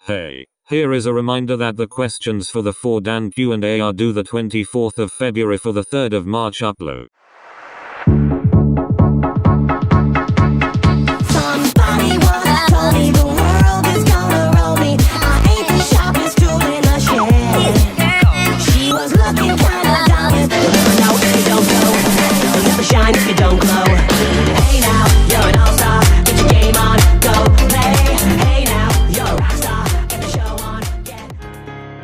Hey, here is a reminder that the questions for the 4Dan Q&A are due the 24th of February for the 3rd of March upload. Somebody once told me the world is gonna roll me. I ain't the sharpest tool in the shed. She was looking kinda down with it. No, if you don't go, you'll never shine if you don't glow. Hey now, you're an all-star. Get your game on, go play. Hey now, you're a rock star. Get the show on,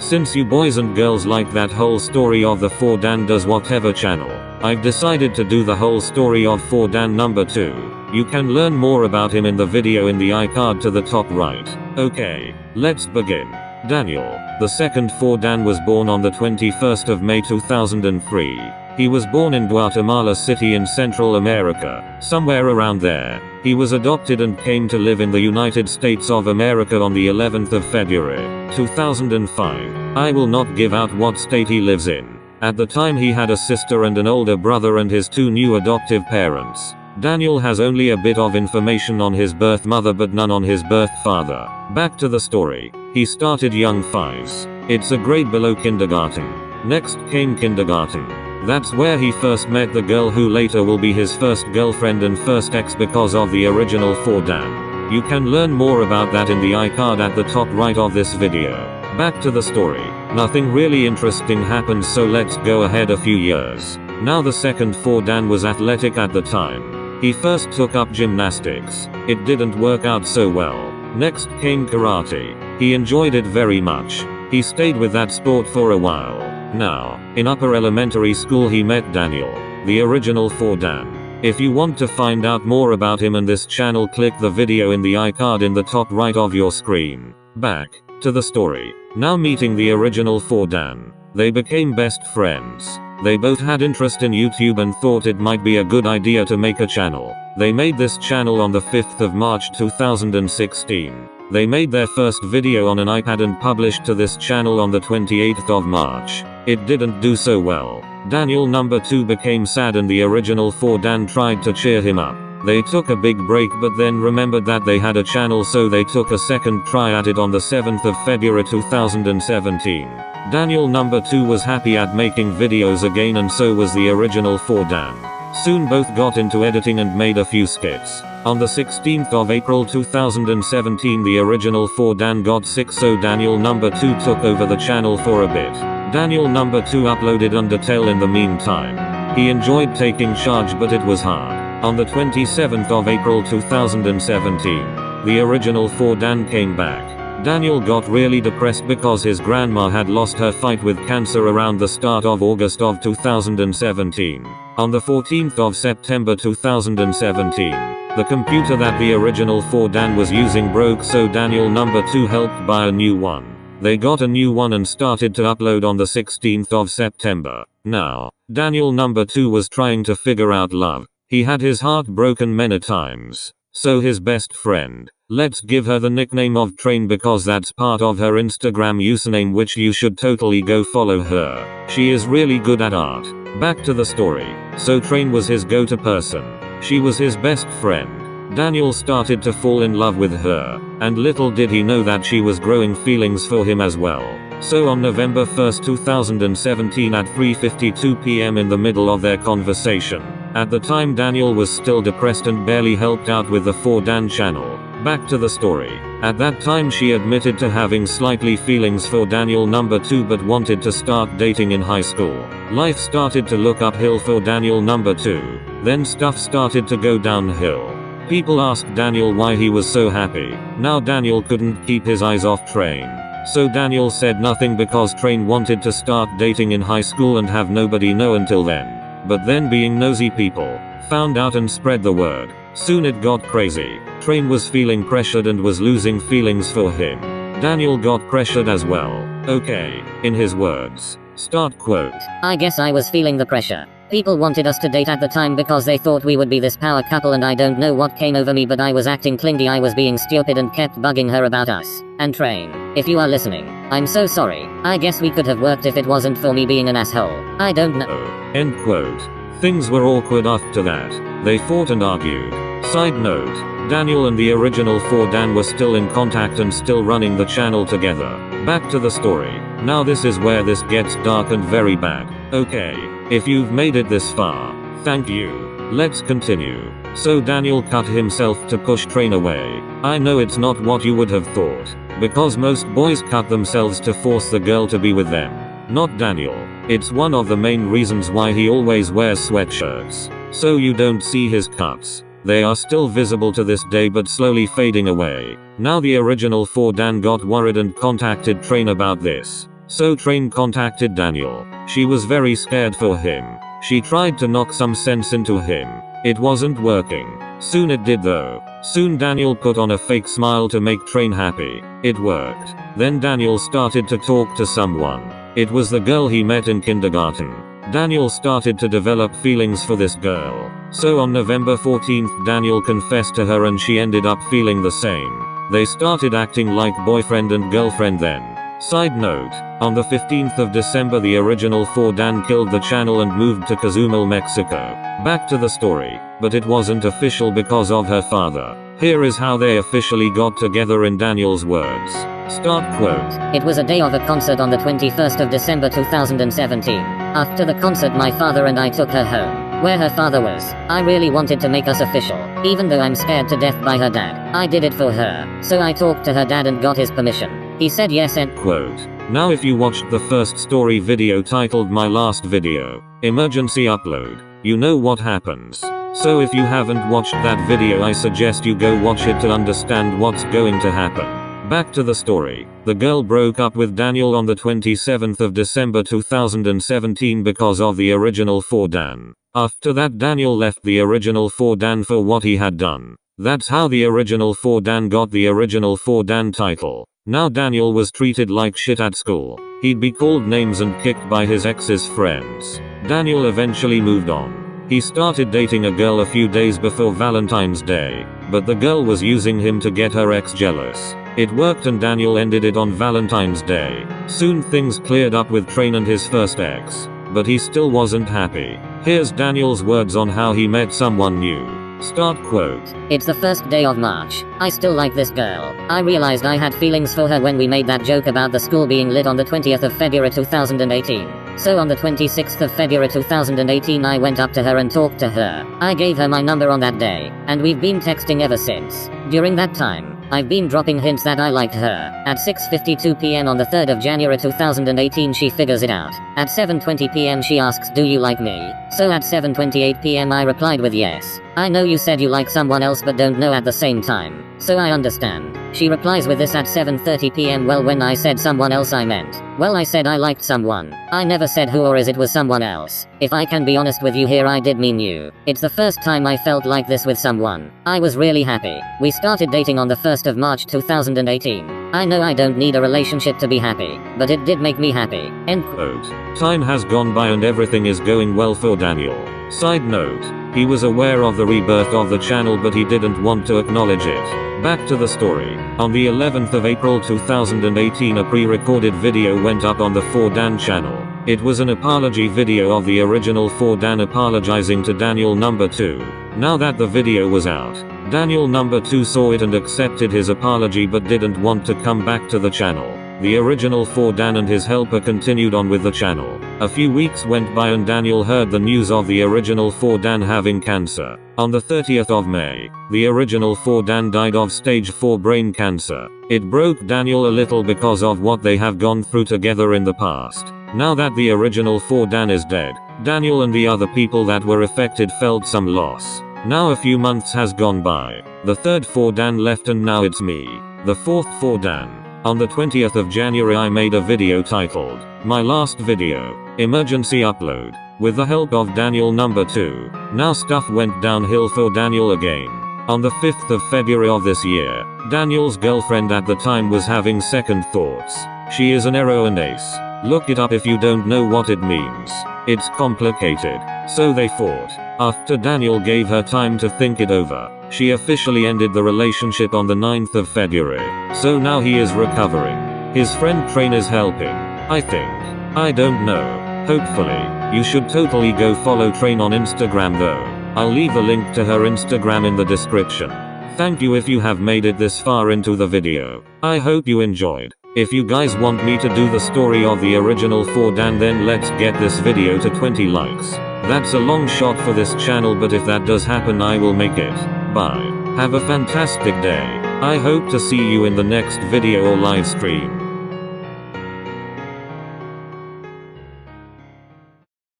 Since you boys and girls like that whole story of the 4Dan Does Whatever channel, I've decided to do the whole story of 4Dan number 2. You can learn more about him in the video in the iCard to the top right. Okay, let's begin. Daniel, the second 4Dan, was born on the 21st of May 2003. He was born in Guatemala City in Central America, somewhere around there. He was adopted and came to live in the United States of America on the 11th of February, 2005. I will not give out what state he lives in. At the time he had a sister and an older brother and his two new adoptive parents. Daniel has only a bit of information on his birth mother but none on his birth father. Back to the story. He started young 5s. It's a grade below kindergarten. Next came kindergarten. That's where he first met the girl who later will be his first girlfriend and first ex because of the original 4Dan. You can learn more about that in the iCard at the top right of this video. Back to the story. Nothing really interesting happened, so let's go ahead a few years. Now the second 4Dan was athletic at the time. He first took up gymnastics. It didn't work out so well. Next came karate. He enjoyed it very much. He stayed with that sport for a while. Now, in upper elementary school he met Daniel, the original 4Dan. If you want to find out more about him and this channel, click the video in the iCard in the top right of your screen. Back to the story. Now meeting the original 4Dan. They became best friends. They both had interest in YouTube and thought it might be a good idea to make a channel. They made this channel on the 5th of March 2016. They made their first video on an iPad and published to this channel on the 28th of March. It didn't do so well. Daniel number 2 became sad and the original 4Dan tried to cheer him up. They took a big break but then remembered that they had a channel, so they took a second try at it on the 7th of February 2017. Daniel number 2 was happy at making videos again and so was the original 4Dan. Soon both got into editing and made a few skits. On the 16th of April 2017 the original 4Dan got sick, so Daniel number 2 took over the channel for a bit. Daniel number 2 uploaded Undertale in the meantime. He enjoyed taking charge but it was hard. On the 27th of April 2017, the original 4Dan came back. Daniel got really depressed because his grandma had lost her fight with cancer around the start of August of 2017. On the 14th of September 2017, the computer that the original 4Dan was using broke, so Daniel number 2 helped buy a new one. They got a new one and started to upload on the 16th of September. Now, Daniel number 2 was trying to figure out love. He had his heart broken many times. So his best friend, let's give her the nickname of Train because that's part of her Instagram username, which you should totally go follow her. She is really good at art. Back to the story. So Train was his go-to person. She was his best friend. Daniel started to fall in love with her, and little did he know that she was growing feelings for him as well. So on November 1st 2017 at 3:52 p.m. in the middle of their conversation. At the time Daniel was still depressed and barely helped out with the 4Dan channel. Back to the story. At that time she admitted to having slightly feelings for Daniel number 2 but wanted to start dating in high school. Life started to look uphill for Daniel number 2. Then stuff started to go downhill. People asked Daniel why he was so happy. Now Daniel couldn't keep his eyes off Train. So Daniel said nothing because Train wanted to start dating in high school and have nobody know until then. But then being nosy people found out and spread the word. Soon it got crazy. Train was feeling pressured and was losing feelings for him. Daniel got pressured as well. Okay, in his words. Start quote. I guess I was feeling the pressure. People wanted us to date at the time because they thought we would be this power couple, and I don't know what came over me, but I was acting clingy, I was being stupid and kept bugging her about us. And Train, if you are listening, I'm so sorry. I guess we could have worked if it wasn't for me being an asshole. I don't know. End quote. Things were awkward after that. They fought and argued. Side note, Daniel and the original 4Dan were still in contact and still running the channel together. Back to the story. Now this is where this gets dark and very bad. Okay, if you've made it this far, thank you. Let's continue. So Daniel cut himself to push Train away. I know it's not what you would have thought, because most boys cut themselves to force the girl to be with them. Not Daniel. It's one of the main reasons why he always wears sweatshirts. So you don't see his cuts. They are still visible to this day but slowly fading away. Now the original 4Dan got worried and contacted Train about this. So Train contacted Daniel. She was very scared for him. She tried to knock some sense into him. It wasn't working. Soon it did though. Soon Daniel put on a fake smile to make Train happy. It worked. Then Daniel started to talk to someone. It was the girl he met in kindergarten. Daniel started to develop feelings for this girl. So on November 14th Daniel confessed to her and she ended up feeling the same. They started acting like boyfriend and girlfriend then. Side note, on the 15th of December the original 4Dan killed the channel and moved to Cozumel, Mexico. Back to the story, but it wasn't official because of her father. Here is how they officially got together in Daniel's words. Start quote. It was a day of a concert on the 21st of December 2017. After the concert my father and I took her home, where her father was. I really wanted to make us official, even though I'm scared to death by her dad. I did it for her, so I talked to her dad and got his permission. He said yes and quote. Now if you watched the first story video titled My Last Video, Emergency Upload, you know what happens. So if you haven't watched that video I suggest you go watch it to understand what's going to happen. Back to the story. The girl broke up with Daniel on the 27th of December 2017 because of the original 4Dan. After that Daniel left the original 4Dan for what he had done. That's how the original 4Dan got the original 4Dan title. Now Daniel was treated like shit at school. He'd be called names and kicked by his ex's friends. Daniel eventually moved on. He started dating a girl a few days before Valentine's Day, but the girl was using him to get her ex jealous. It worked and Daniel ended it on Valentine's Day. Soon things cleared up with Train and his first ex, but he still wasn't happy. Here's Daniel's words on how he met someone new. Start quote. It's the first day of March. I still like this girl. I realized I had feelings for her when we made that joke about the school being lit on the 20th of February 2018. So on the 26th of February 2018 I went up to her and talked to her. I gave her my number on that day, and we've been texting ever since. During that time, I've been dropping hints that I liked her. At 6:52 p.m. on the 3rd of January 2018 she figures it out. At 7:20 p.m. she asks, do you like me? So at 7:28 p.m. I replied with yes. I know you said you like someone else but don't know at the same time. So I understand. She replies with this at 7:30 p.m. Well, when I said someone else I meant, well, I said I liked someone. I never said who or is it was someone else. If I can be honest with you here, I did mean you. It's the first time I felt like this with someone. I was really happy. We started dating on the 1st of March 2018. I know I don't need a relationship to be happy, but it did make me happy. End quote. Time has gone by and everything is going well for Daniel. Side note, he was aware of the rebirth of the channel but he didn't want to acknowledge it. Back to the story. On the 11th of April 2018 a pre-recorded video went up on the 4Dan channel. It was an apology video of the original 4Dan apologizing to Daniel number 2. Now that the video was out, Daniel number 2 saw it and accepted his apology but didn't want to come back to the channel. The original 4Dan and his helper continued on with the channel. A few weeks went by and Daniel heard the news of the original 4Dan having cancer. On the 30th of May, the original 4Dan died of stage 4 brain cancer. It broke Daniel a little because of what they have gone through together in the past. Now that the original 4Dan is dead, Daniel and the other people that were affected felt some loss. Now a few months has gone by. The third 4Dan left and now it's me, the fourth 4Dan. On the 20th of January I made a video titled, My Last Video, Emergency Upload, with the help of Daniel number 2. Now stuff went downhill for Daniel again. On the 5th of February of this year, Daniel's girlfriend at the time was having second thoughts. She is an ero and ace. Look it up if you don't know what it means. It's complicated. So they fought. After Daniel gave her time to think it over, she officially ended the relationship on the 9th of February. So now he is recovering. His friend Train is helping, I think. I don't know. Hopefully. You should totally go follow Train on Instagram though. I'll leave a link to her Instagram in the description. Thank you if you have made it this far into the video. I hope you enjoyed. If you guys want me to do the story of the original 4Dan, then let's get this video to 20 likes. That's a long shot for this channel, but if that does happen I will make it. Bye. Have a fantastic day. I hope to see you in the next video or live stream.